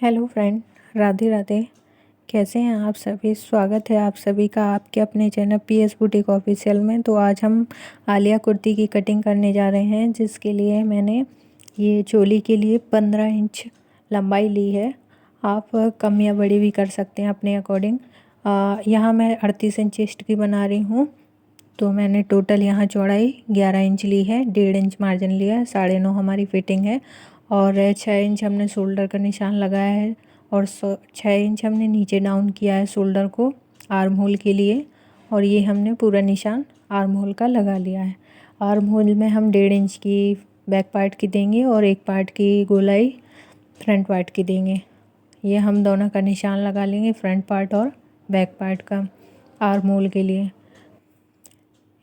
Hello friend, Radhe Radhe. कैसे हैं आप सभी? स्वागत है आप सभी का आपके अपने चैनल पीएस बुटीक ऑफिशियल में। तो आज हम आलिया कुर्ती की कटिंग करने जा रहे हैं, जिसके लिए मैंने ये चोली के लिए 15 इंच लंबाई ली है। आप कम या बड़ी भी कर सकते हैं अपने अकॉर्डिंग। यहाँ मैं 38 इंच चेस्ट की बना रही हूँ, तो मैंने टोटल यहाँ चौड़ाई 11 इंच ली है, 1.5 इंच मार्जिन लिया है, 9.5 हमारी फिटिंग है और 6 इंच हमने शोल्डर का निशान लगाया है और 6 इंच हमने नीचे डाउन किया है शोल्डर को आर्म होल के लिए। और ये हमने पूरा निशान आर्म होल का लगा लिया है। आर्म होल में हम 1.5 इंच की बैक पार्ट की देंगे और एक पार्ट की गोलाई फ्रंट पार्ट की देंगे। ये हम दोनों का निशान लगा लेंगे, फ्रंट पार्ट और बैक पार्ट का आर्म होल के लिए।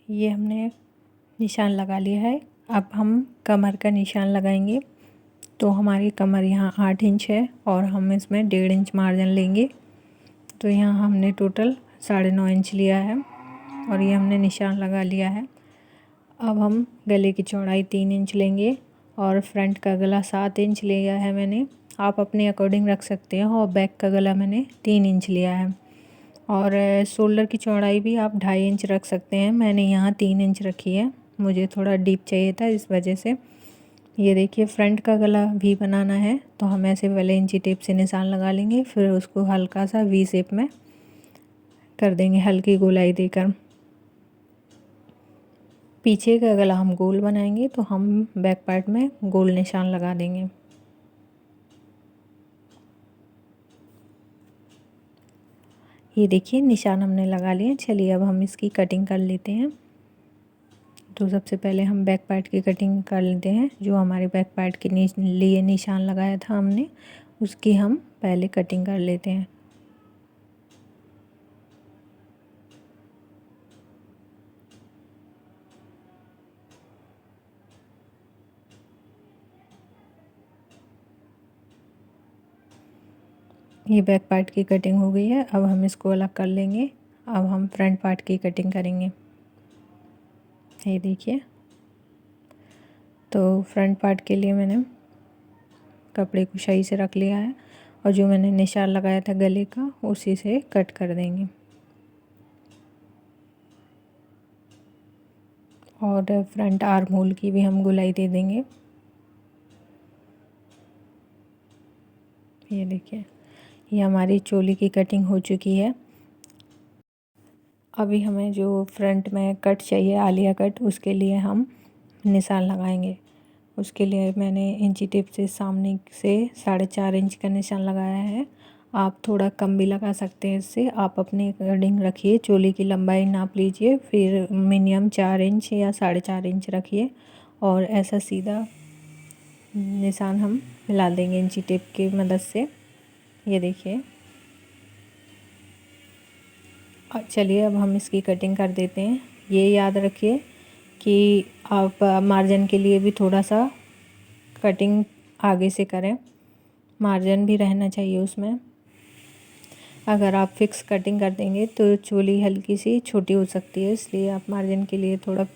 ये हमने निशान लगा लिया है। अब हम कमर का निशान लगाएंगे। तो हमारी कमर यहाँ 8 इंच है और हम इसमें 1.5 इंच मार्जिन लेंगे। तो यहाँ हमने टोटल 9.5 इंच लिया है और ये हमने निशान लगा लिया है। अब हम गले की चौड़ाई 3 इंच लेंगे और फ्रंट का गला 7 इंच लिया है मैंने। आप अपने अकॉर्डिंग रख सकते हैं। और बैक का गला मैंने 3 इंच लिया है। और शोल्डर की चौड़ाई भी आप 2.5 इंच रख सकते हैं। मैंने यहाँ 3 इंच रखी है, मुझे थोड़ा डीप चाहिए था इस वजह से। ये देखिए, फ्रंट का गला वी बनाना है तो हम ऐसे वाले इंची टेप से निशान लगा लेंगे, फिर उसको हल्का सा वी शेप में कर देंगे, हल्की गोलाई देकर। पीछे का गला हम गोल बनाएंगे तो हम बैक पार्ट में गोल निशान लगा देंगे। ये देखिए, निशान हमने लगा लिए। चलिए अब हम इसकी कटिंग कर लेते हैं। तो सबसे पहले हम बैक पार्ट की कटिंग कर लेते हैं। जो हमारे बैक पार्ट के लिए निशान लगाया था हमने, उसकी हम पहले कटिंग कर लेते हैं। ये बैक पार्ट की कटिंग हो गई है। अब हम इसको अलग कर लेंगे। अब हम फ्रंट पार्ट की कटिंग करेंगे। ये देखिए, तो फ्रंट पार्ट के लिए मैंने कपड़े को सही से रख लिया है और जो मैंने निशान लगाया था गले का, उसी से कट कर देंगे। और फ्रंट आर्म होल की भी हम गोलाई दे देंगे। ये देखिए, ये हमारी चोली की कटिंग हो चुकी है। अभी हमें जो फ्रंट में कट चाहिए, आलिया कट, उसके लिए हम निशान लगाएंगे। उसके लिए मैंने इंची टेप से सामने से 4.5 इंच का निशान लगाया है। आप थोड़ा कम भी लगा सकते हैं इससे, आप अपने अकॉर्डिंग रखिए। चोली की लंबाई नाप लीजिए, फिर मिनिमम 4 इंच या 4.5 इंच रखिए और ऐसा सीधा निशान हम मिला देंगे इंची टेप की मदद से। ये देखिए। चलिए अब हम इसकी कटिंग कर देते हैं। ये याद रखिए कि आप मार्जिन के लिए भी थोड़ा सा कटिंग आगे से करें, मार्जिन भी रहना चाहिए उसमें। अगर आप फिक्स कटिंग कर देंगे तो चोली हल्की सी छोटी हो सकती है, इसलिए आप मार्जिन के लिए थोड़ा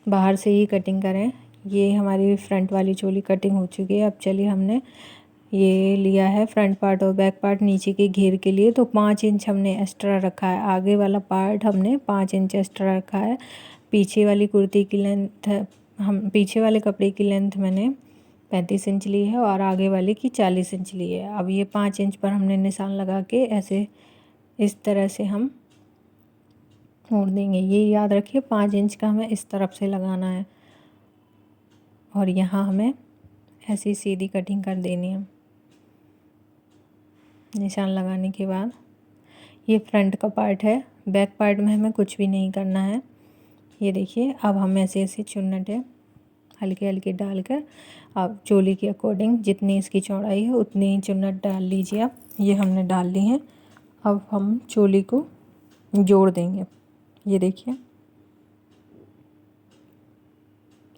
बाहर से ही कटिंग करें। ये हमारी फ्रंट वाली चोली कटिंग हो चुकी है। अब चलिए, हमने ये लिया है फ्रंट पार्ट और बैक पार्ट नीचे के घेर के लिए, तो 5 इंच हमने एक्स्ट्रा रखा है। आगे वाला पार्ट हमने 5 इंच एक्स्ट्रा रखा है। पीछे वाली कुर्ती की लेंथ, हम पीछे वाले कपड़े की लेंथ मैंने 35 इंच ली है और आगे वाले की 40 इंच ली है। अब ये 5 इंच पर हमने निशान लगा के ऐसे इस तरह से हम मोड़ देंगे। ये याद रखिए, 5 इंच का हमें इस तरफ से लगाना है और यहाँ हमें ऐसी सीधी कटिंग कर देनी है। निशान लगाने के बाद ये फ्रंट का पार्ट है। बैक पार्ट में हमें कुछ भी नहीं करना है। ये देखिए, अब हम ऐसे ऐसे चुन्नटें हल्के हल्के डालकर, आप चोली के अकॉर्डिंग जितनी इसकी चौड़ाई है उतनी ही चुन्नट डाल लीजिए आप। ये हमने डाल ली हैं। अब हम चोली को जोड़ देंगे। ये देखिए,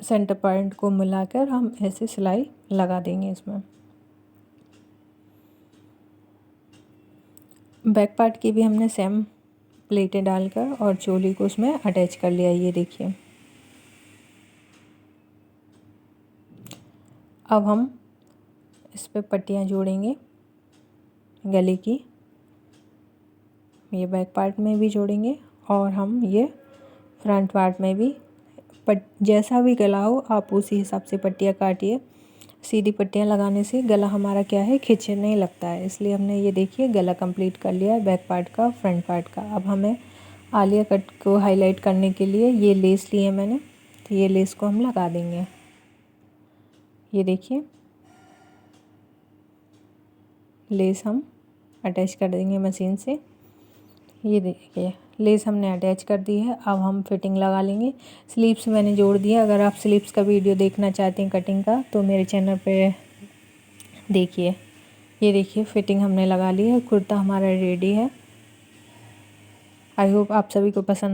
सेंटर पॉइंट को मिलाकर हम ऐसे सिलाई लगा देंगे इसमें। बैक पार्ट की भी हमने सेम प्लेटें डालकर और चोली को उसमें अटैच कर लिया। ये देखिए, अब हम इस पे पट्टियाँ जोड़ेंगे। गले की, ये बैक पार्ट में भी जोड़ेंगे और हम ये फ्रंट पार्ट में भी जैसा भी गला हो आप उसी हिसाब से पट्टियाँ काटिए। सीधी पट्टियाँ लगाने से गला हमारा क्या है, खिंचने लगता है, इसलिए हमने ये देखिए गला कंप्लीट कर लिया है बैक पार्ट का, फ्रंट पार्ट का। अब हमें आलिया कट को हाईलाइट करने के लिए ये लेस लिए मैंने, तो ये लेस को हम लगा देंगे। ये देखिए लेस हम अटैच कर देंगे मशीन से। ये देखिए लेस हमने अटैच कर दी है। अब हम फिटिंग लगा लेंगे। स्लीव्स मैंने जोड़ दिया। अगर आप स्लीव्स का वीडियो देखना चाहते हैं कटिंग का तो मेरे चैनल पे देखिए। ये देखिए फिटिंग हमने लगा ली है, कुर्ता हमारा रेडी है। आई होप आप सभी को पसंद